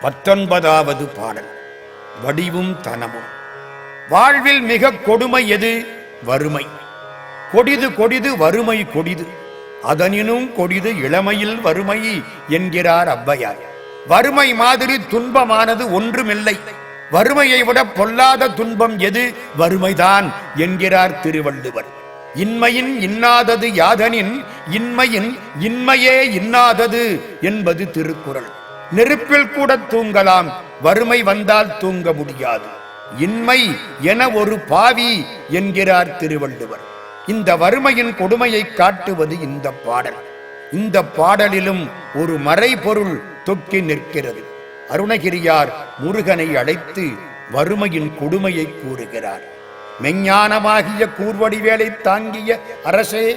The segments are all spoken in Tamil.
19வது பாடல். வடிவும் தனமும். வாழ்வில் மிக கொடுமை எது? வறுமை. கொடிது கொடிது வறுமை கொடிது, அதனினும் கொடிது இளமையில் வறுமை என்கிறார் ஔவையார். வறுமை மாதிரி துன்பமானது ஒன்றுமில்லை. வறுமையை விட பொல்லாத துன்பம் எது? வறுமைதான் என்கிறார் திருவள்ளுவர். இன்மையின் இன்னாதது யாதனின் இன்மையின் இன்மையே இன்னாதது என்பது திருக்குறள். நெருப்பில் கூட தூங்கலாம், வறுமை வந்தால் தூங்க முடியாது. இன்மை என ஒரு பாவி என்கிறார் திருவள்ளுவர். இந்த வறுமையின் கொடுமையை காட்டுவது இந்த பாடல். இந்த பாடலிலும் ஒரு மறைபொருள் தொக்கி நிற்கிறது. அருணகிரியார் முருகனை அழைத்து வறுமையின் கொடுமையை கூறுகிறார். மெஞ்ஞானமாகிய கூர்வடிவேலை தாங்கிய அரசே,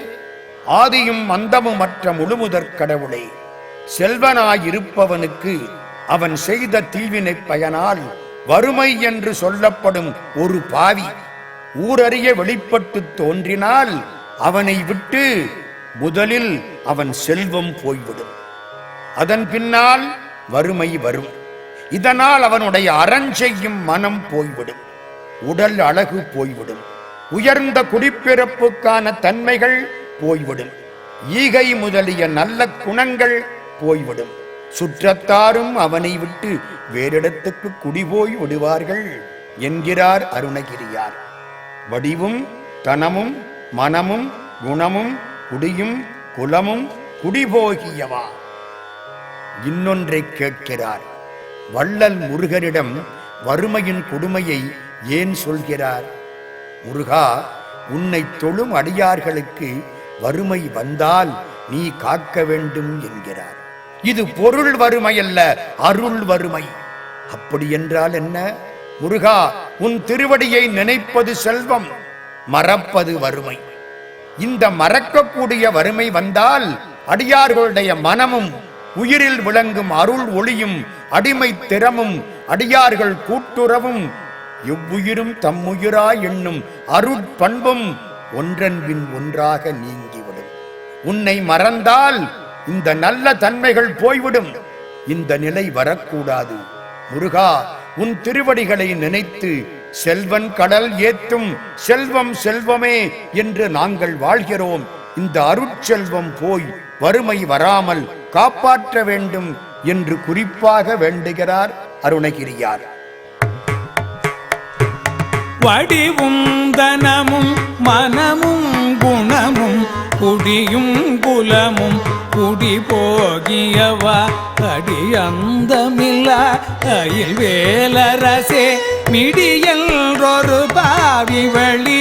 ஆதியும் அந்தமுமற்ற முழுமுதற் கடவுளே, செல்வனாயிருப்பவனுக்கு அவன் செய்த தீவினை பயனால் வறுமை என்று சொல்லப்படும் ஒரு பாவி ஊரறிய வெளிப்பட்டு தோன்றினால் அவனை விட்டு முதலில் அவன் செல்வம் போய்விடும். அதன் பின்னால் வறுமை வரும். இதனால் அவனுடைய அறஞ்செய்யும் மனம் போய்விடும், உடல் அழகு போய்விடும், உயர்ந்த குடிப்பிறப்புக்கான தன்மைகள் போய்விடும், ஈகை முதலிய நல்ல குணங்கள் போய்விடும். சுற்றத்தாரும் அவனை விட்டு வேறிடத்துக்கு குடிபோய் விடுவார்கள் என்கிறார் அருணகிரியார். வடிவும் தனமும் மனமும் குணமும் குடியும் குலமும் குடிபோகியவா. இன்னொன்றை கேட்கிறார். வள்ளல் முருகனிடம் வறுமையின் கொடுமையை ஏன் சொல்கிறார்? முருகா, உன்னை தொழும் அடியார்களுக்கு வறுமை வந்தால் நீ காக்க வேண்டும் என்கிறார். இது பொருள் வறுமை அல்ல, அருள் வறுமை. அப்படி என்றால் என்ன? முருகா, உன் திருவடியை நினைப்பது செல்வம், மறப்பது வறுமை. இந்த மறக்கக்கூடிய வறுமை வந்தால் அடியார்களுடைய மனமும் உயிரில் விளங்கும் அருள் ஒளியும் அடிமை திறமும் அடியார்கள் கூட்டுறவும் எவ்வுயிரும் தம்முயிரா என்னும் அருட்பண்பும் ஒன்றன் பின் ஒன்றாக நீங்கிவிடும். உன்னை மறந்தால் இந்த நல்ல தன்மைகள் போய்விடும். இந்த நிலை வரக்கூடாது. முருகா, உன் திருவடிகளை நினைத்து செல்வன் கடல் ஏற்றும் செல்வம் செல்வமே என்று நாங்கள் வாழ்கிறோம். இந்த அருட்செல்வம் போய் வறுமை வராமல் காப்பாற்ற வேண்டும் என்று குறிப்பாக வேண்டுகிறார் அருணகிரியார். வடிவும் தனமும் மனமும் குணமும் குடியும் குலமும் குடி போகியவா, அடியந்தமில்ல அயில் வேலரசே, மிடியல் ஒரு பாவி வழி